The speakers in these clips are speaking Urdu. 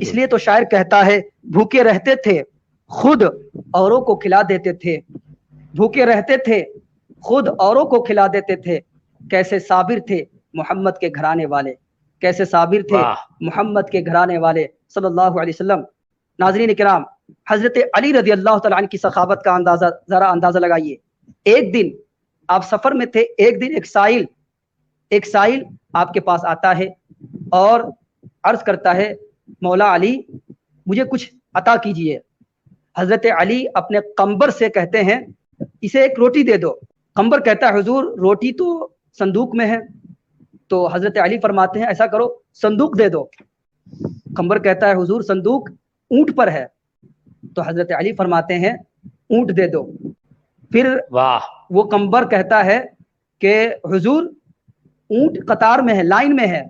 اس لیے تو شاعر کہتا ہے بھوکے رہتے تھے خود اوروں کو کھلا دیتے تھے، بھوکے رہتے تھے خود اوروں کو کھلا دیتے تھے، کیسے صابر تھے محمد کے گھرانے والے، کیسے صابر تھے محمد کے گھرانے والے صلی اللہ علیہ وسلم۔ ناظرین کرام، حضرت علی رضی اللہ تعالیٰ عنہ کی سخاوت کا ذرا اندازہ لگائیے۔ ایک دن آپ سفر میں تھے، ایک دن ایک سائل آپ کے پاس آتا ہے اور عرض کرتا ہے مولا علی مجھے کچھ عطا کیجئے۔ حضرت علی اپنے قمبر سے کہتے ہیں اسے ایک روٹی دے دو۔ قمبر کہتا ہے حضور روٹی تو صندوق میں ہے۔ تو حضرت علی فرماتے ہیں ایسا کرو صندوق دے دو۔ قمبر کہتا ہے حضور صندوق اونٹ پر ہے۔ تو حضرت علی فرماتے ہیں اونٹ دے دو۔ پھر وہ قمبر کہتا ہے کہ حضور اونٹ قطار میں ہے، لائن میں ہے۔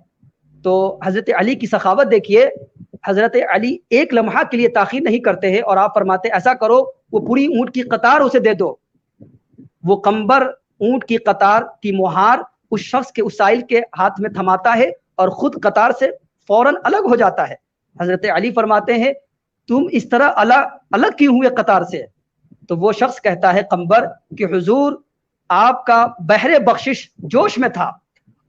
تو حضرت علی کی سخاوت دیکھیے، حضرت علی ایک لمحہ کے لیے تاخیر نہیں کرتے ہیں اور آپ فرماتے ہیں ایسا کرو وہ پوری اونٹ کی قطار اسے دے دو۔ وہ قمبر اونٹ کی قطار کی مہار اس شخص کے، اس سائل کے ہاتھ میں تھماتا ہے اور خود قطار سے فوراً الگ ہو جاتا ہے۔ حضرت علی فرماتے ہیں تم اس طرح الگ کیوں ہوئے قطار سے؟ تو وہ شخص کہتا ہے قمبر کہ حضور آپ کا بحر بخشش جوش میں تھا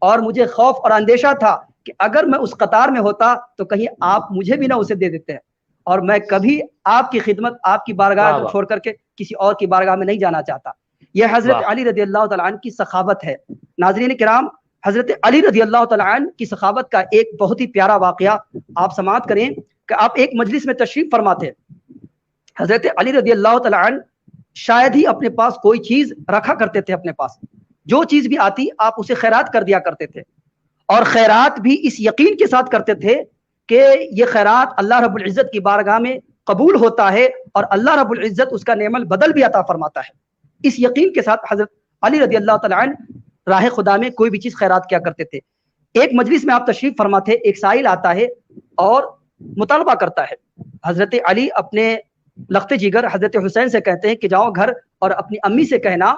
اور مجھے خوف اور اندیشہ تھا کہ اگر میں اس قطار میں ہوتا تو کہیں آپ مجھے بھی نہ اسے دے دیتے ہیں، اور میں کبھی آپ کی خدمت، آپ کی بارگاہ کو چھوڑ کر کے کسی اور کی بارگاہ میں نہیں جانا چاہتا۔ یہ حضرت علی رضی اللہ تعالیٰ عنہ کی سخاوت ہے۔ ناظرین کرام، حضرت علی رضی اللہ تعالیٰ عنہ کی سخاوت کا ایک بہت ہی پیارا واقعہ آپ سماعت کریں کہ آپ ایک مجلس میں تشریف فرما تھے۔ حضرت علی رضی اللہ تعالیٰ عنہ شاید ہی اپنے پاس کوئی چیز رکھا کرتے تھے، اپنے پاس جو چیز بھی آتی آپ اسے خیرات کر دیا کرتے تھے، اور خیرات بھی اس یقین کے ساتھ کرتے تھے کہ یہ خیرات اللہ رب العزت کی بارگاہ میں قبول ہوتا ہے اور اللہ رب العزت اس کا نعم البدل بھی عطا فرماتا ہے۔ اس یقین کے ساتھ حضرت علی رضی اللہ تعالیٰ عنہ راہ خدا میں کوئی بھی چیز خیرات کیا کرتے تھے۔ ایک مجلس میں آپ تشریف فرما تھے، ایک سائل آتا ہے اور مطالبہ کرتا ہے۔ حضرت علی اپنے لخت جگر حضرت حسین سے کہتے ہیں کہ جاؤ گھر اور اپنی امی سے کہنا،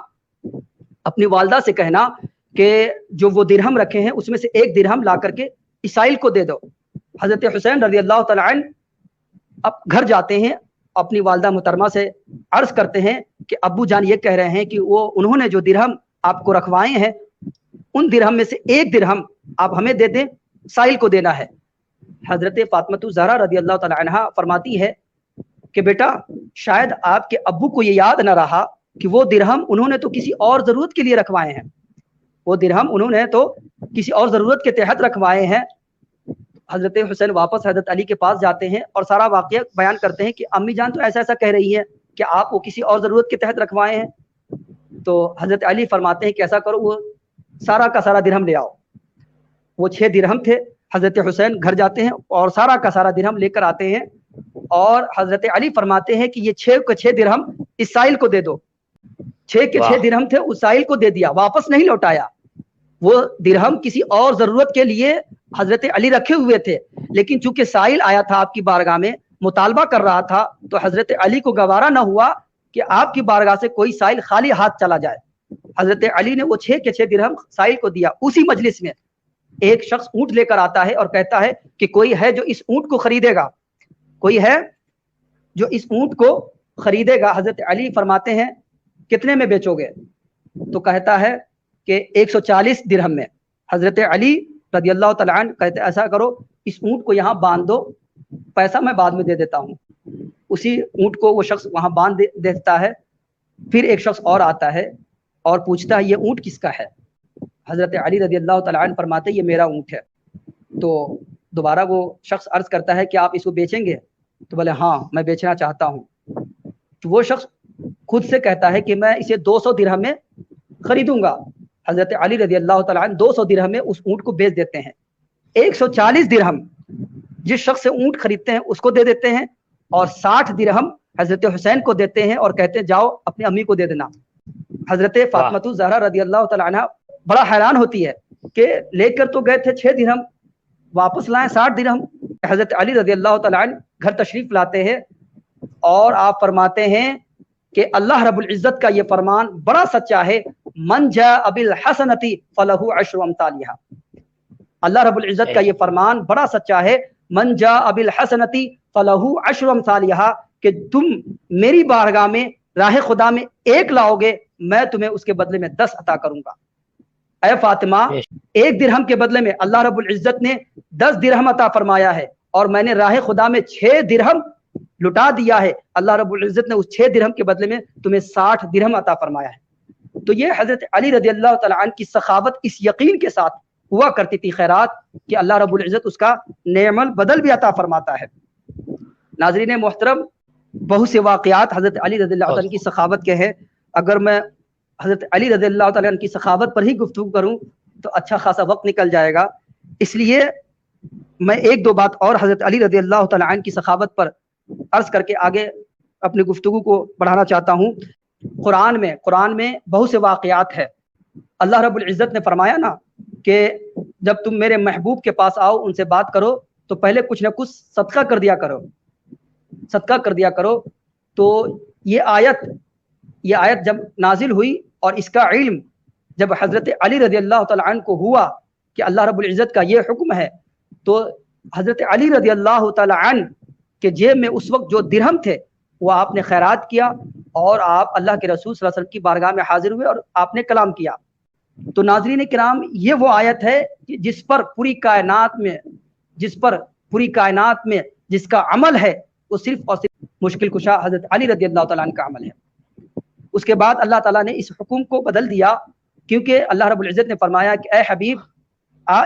اپنی والدہ سے کہنا کہ جو وہ درہم رکھے ہیں اس میں سے ایک درہم لا کر کے اسائل کو دے دو۔ حضرت حسین رضی اللہ تعالیٰ عنہ اب گھر جاتے ہیں، اپنی والدہ محترمہ سے عرض کرتے ہیں کہ ابو جان یہ کہہ رہے ہیں کہ انہوں نے جو درہم آپ کو رکھوائے ہیں ان درہم میں سے ایک درہم آپ ہمیں دے دیں، سائل کو دینا ہے۔ حضرت فاطمہ الزہرا رضی اللہ تعالیٰ عنہا فرماتی ہے کہ بیٹا شاید آپ کے ابو کو یہ یاد نہ رہا کہ وہ درہم انہوں نے تو کسی اور ضرورت کے لیے رکھوائے ہیں، وہ درہم انہوں نے تو کسی اور ضرورت کے تحت رکھوائے ہیں۔ حضرت حسین واپس حضرت علی کے پاس جاتے ہیں اور سارا واقعہ بیان کرتے ہیں کہ امی جان تو ایسا ایسا کہہ رہی ہے کہ آپ وہ کسی اور ضرورت کے تحت رکھوائے ہیں۔ تو حضرت علی فرماتے ہیں کہ ایسا کرو وہ سارا کا سارا درہم لے آؤ۔ وہ 6 درہم تھے۔ حضرت حسین گھر جاتے ہیں اور سارا کا سارا درہم لے کر آتے ہیں اور حضرت علی فرماتے ہیں کہ یہ 6 کے 6 درہم اس سائل کو دے دو۔ 6 کے 6 درہم تھے، اس سائل کو دے دیا، واپس نہیں لوٹایا۔ وہ درہم کسی اور ضرورت کے لیے حضرت علی رکھے ہوئے تھے، لیکن چونکہ سائل آیا تھا آپ کی بارگاہ میں، مطالبہ کر رہا تھا، تو حضرت علی کو گوارا نہ ہوا کہ آپ کی بارگاہ سے کوئی سائل خالی ہاتھ چلا جائے۔ حضرت علی نے وہ 6 کے 6 درہم سائل کو دیا۔ اسی مجلس میں ایک شخص اونٹ لے کر آتا ہے اور کہتا ہے کہ کوئی ہے جو اس اونٹ کو خریدے گا، کوئی ہے جو اس اونٹ کو خریدے گا۔ حضرت علی فرماتے ہیں کتنے میں بیچو گے؟ تو کہتا ہے کہ 140 درہم میں۔ حضرت علی رضی اللہ تعالیٰ عنہ کہتے ایسا کرو اس اونٹ کو یہاں باندھ دو، پیسہ میں بعد میں دے دیتا ہوں۔ اسی اونٹ کو وہ شخص وہاں باندھ دیتا ہے۔ پھر ایک شخص اور آتا ہے اور پوچھتا ہے یہ اونٹ کس کا ہے؟ حضرت علی رضی اللہ تعالیٰ عنہ فرماتے یہ میرا اونٹ ہے۔ تو دوبارہ وہ شخص عرض کرتا ہے کہ آپ اس کو بیچیں گے؟ تو بولے ہاں میں بیچنا چاہتا ہوں۔ تو وہ شخص خود سے کہتا ہے کہ میں اسے 200 درہم میں خریدوں گا۔ حضرت علی رضی اللہ تعالیٰ عنہ 200 درہم میں اس اونٹ کو بیچ دیتے ہیں۔ 140 درہم جس شخص سے اونٹ خریدتے ہیں اس کو دے دیتے ہیں اور 60 درہم حضرت حسین کو دیتے ہیں اور کہتے ہیں جاؤ اپنی امی کو دے دینا۔ حضرت فاطمہ الزہرا رضی اللہ تعالیٰ عنہ بڑا حیران ہوتی ہے کہ لے کر تو گئے تھے 6 درہم، واپس لائیں 60 درہم۔ حضرت علی رضی اللہ تعالیٰ عنہ گھر تشریف لاتے ہیں اور آپ فرماتے ہیں کہ اللہ رب العزت کا یہ فرمان بڑا سچا ہے، من جاء بالحسنۃ فلہ عشر امثالھا۔ اللہ رب العزت کا یہ فرمان بڑا سچا ہے، من جاء بالحسنتی فلہو عشر امثالہا، کہ تم میری بارگاہ میں راہ خدا میں ایک لاؤ گے، میں تمہیں اس کے بدلے میں 10 عطا کروں گا۔ اے فاطمہ، ایک درہم کے بدلے میں اللہ رب العزت نے 10 درہم عطا فرمایا ہے، اور میں نے راہ خدا میں 6 درہم لٹا دیا ہے، اللہ رب العزت نے اس 6 درہم کے بدلے میں تمہیں 60 درہم عطا فرمایا ہے۔ تو یہ حضرت علی رضی اللہ تعالیٰ عنہ کی سخاوت اس یقین کے ساتھ ہوا کرتی تھی خیرات کہ اللہ رب العزت اس کا نعم البدل بھی عطا فرماتا ہے۔ ناظرین محترم، بہت سے واقعات حضرت علی رضی اللہ تعالیٰ عنہ کی سخاوت کے ہیں۔ اگر میں حضرت علی رضی اللہ تعالیٰ عنہ کی سخاوت پر ہی گفتگو کروں تو اچھا خاصا وقت نکل جائے گا، اس لیے میں ایک دو بات اور حضرت علی رضی اللہ تعالیٰ عنہ کی سخاوت پر عرض کر کے آگے اپنی گفتگو کو بڑھانا چاہتا ہوں۔ قرآن میں بہت سے واقعات ہے۔ اللہ رب العزت نے فرمایا نا کہ جب تم میرے محبوب کے پاس آؤ، ان سے بات کرو تو پہلے کچھ نہ کچھ صدقہ کر دیا کرو۔ تو یہ آیت جب نازل ہوئی اور اس کا علم جب حضرت علی رضی اللہ تعالیٰ عنہ کو ہوا کہ اللہ رب العزت کا یہ حکم ہے، تو حضرت علی رضی اللہ تعالیٰ عنہ کے جیب میں اس وقت جو درہم تھے وہ آپ نے خیرات کیا، اور آپ اللہ کے رسول صلی اللہ علیہ وسلم کی بارگاہ میں حاضر ہوئے اور آپ نے کلام کیا۔ تو ناظرین کرام، یہ وہ آیت ہے کہ جس پر پوری کائنات میں جس کا عمل ہے وہ صرف اور صرف مشکل کشا حضرت علی رضی اللہ تعالیٰ عنہ کا عمل ہے۔ اس کے بعد اللہ تعالیٰ نے اس حکم کو بدل دیا، کیونکہ اللہ رب العزت نے فرمایا کہ اے حبیب،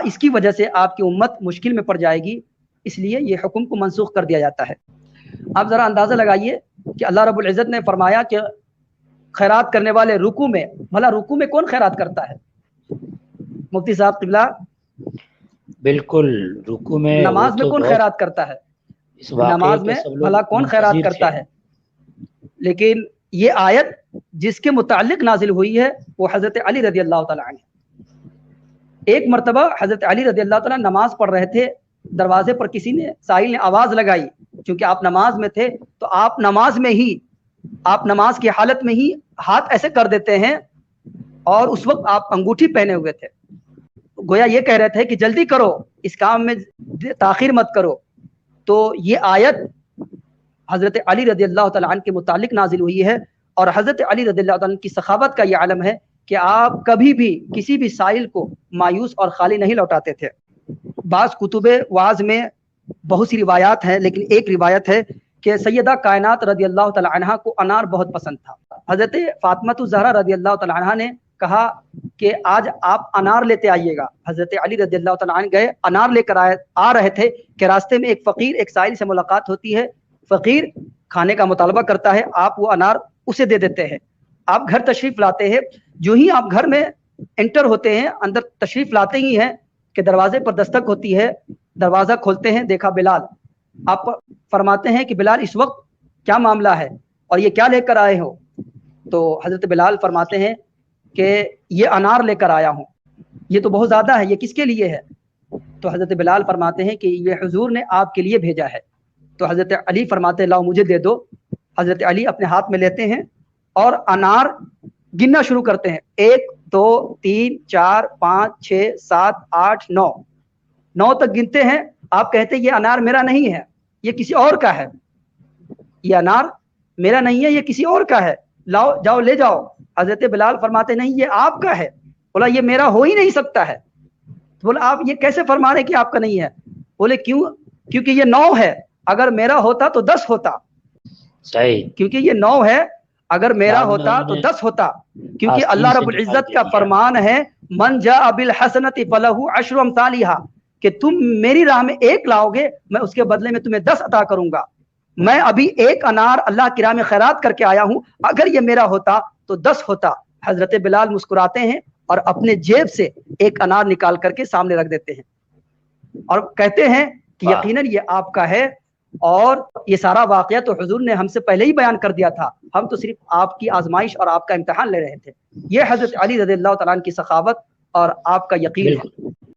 اس کی وجہ سے آپ کی امت مشکل میں پڑ جائے گی، اس لیے یہ حکم کو منسوخ کر دیا جاتا ہے۔ آپ ذرا اندازہ لگائیے کہ اللہ رب العزت نے فرمایا کہ خیرات کرنے والے رکوع میں، بھلا رکوع میں کون خیرات کرتا ہے؟ مفتی صاحب قبلہ، بالکل رکوع میں نماز میں کون خیرات کرتا ہے؟ نماز میں بھلا کون خیرات کرتا ہے؟ لیکن یہ آیت جس کے متعلق نازل ہوئی ہے وہ حضرت علی رضی اللہ تعالیٰ عنہ۔ ایک مرتبہ حضرت علی رضی اللہ تعالیٰ نماز پڑھ رہے تھے، دروازے پر کسی نے، سائل نے آواز لگائی، چونکہ آپ نماز میں تھے تو آپ نماز کی حالت میں ہی ہاتھ ایسے کر دیتے ہیں، اور اس وقت آپ انگوٹھی پہنے ہوئے تھے، گویا یہ کہہ رہے تھے کہ جلدی کرو، اس کام میں تاخیر مت کرو۔ تو یہ آیت حضرت علی رضی اللہ تعالیٰ عنہ کے متعلق نازل ہوئی ہے، اور حضرت علی رضی اللہ تعالیٰ عنہ کی سخاوت کا یہ علم ہے کہ آپ کبھی بھی کسی بھی سائل کو مایوس اور خالی نہیں لوٹاتے تھے۔ بعض کتب وعظ میں بہت سی روایات ہیں، لیکن ایک روایت ہے کہ سیدہ کائنات رضی اللہ تعالیٰ عنہ کو انار بہت پسند تھا۔ حضرت فاطمہ الزہرا رضی اللہ تعالیٰ عنہ نے کہا کہ آج آپ انار لیتے آئیے گا۔ حضرت علی رضی اللہ تعالیٰ عنہ گئے، انار لے کر آ رہے تھے کہ راستے میں ایک فقیر، ایک سائل سے ملاقات ہوتی ہے، فقیر کھانے کا مطالبہ کرتا ہے، آپ وہ انار اسے دے دیتے ہیں۔ آپ گھر تشریف لاتے ہیں، جو ہی آپ گھر میں انٹر ہوتے ہیں، اندر تشریف لاتے ہی ہیں کہ دروازے پر دستک ہوتی ہے، دروازہ کھولتے ہیں، دیکھا بلال۔ آپ فرماتے ہیں کہ بلال اس وقت کیا معاملہ ہے اور یہ کیا لے کر آئے ہو؟ تو حضرت بلال فرماتے ہیں کہ یہ انار لے کر آیا ہوں، یہ تو بہت زیادہ ہے، یہ کس کے لیے ہے؟ تو حضرت بلال فرماتے ہیں کہ یہ حضور نے آپ کے لیے بھیجا ہے۔ تو حضرت علی فرماتے ہیں لاؤ مجھے دے دو۔ حضرت علی اپنے ہاتھ میں لیتے ہیں اور انار گننا شروع کرتے ہیں، 1 2 3 4 5 6 7 8 9 تک گنتے ہیں۔ آپ کہتے ہیں یہ انار میرا نہیں ہے، یہ کسی اور کا ہے، یہ انار میرا نہیں ہے، یہ کسی اور کا ہے، لاؤ جاؤ لے جاؤ۔ حضرت بلال فرماتے نہیں یہ آپ کا ہے۔ بولا یہ میرا ہو ہی نہیں سکتا ہے۔ بولا آپ یہ کیسے فرما رہے کہ آپ کا نہیں ہے؟ بولے کیونکہ یہ 9 ہے، اگر میرا ہوتا تو 10 ہوتا۔ صحیح، کیونکہ یہ 9 ہے، اگر میرا ہوتا تو 10 ہوتا، کیونکہ اللہ رب العزت کا فرمان ہے من جاء بالحسنۃ فلہ عشر امثالھا، کہ تم میری راہ میں ایک لاؤ گے، میں اس کے بدلے میں تمہیں 10 عطا کروں گا۔ میں ابھی ایک انار اللہ کی راہ میں خیرات کر کے آیا ہوں، اگر یہ میرا ہوتا تو 10 ہوتا۔ حضرت بلال مسکراتے ہیں اور اپنے جیب سے ایک انار نکال کر کے سامنے رکھ دیتے ہیں اور کہتے ہیں کہ یقیناً یہ آپ کا ہے، اور یہ سارا واقعہ تو حضور نے ہم سے پہلے ہی بیان کر دیا تھا، ہم تو صرف آپ کی آزمائش اور آپ کا امتحان لے رہے تھے۔ یہ حضرت علی رضی اللہ تعالیٰ عنہ کی سخاوت اور آپ کا یقین ہے۔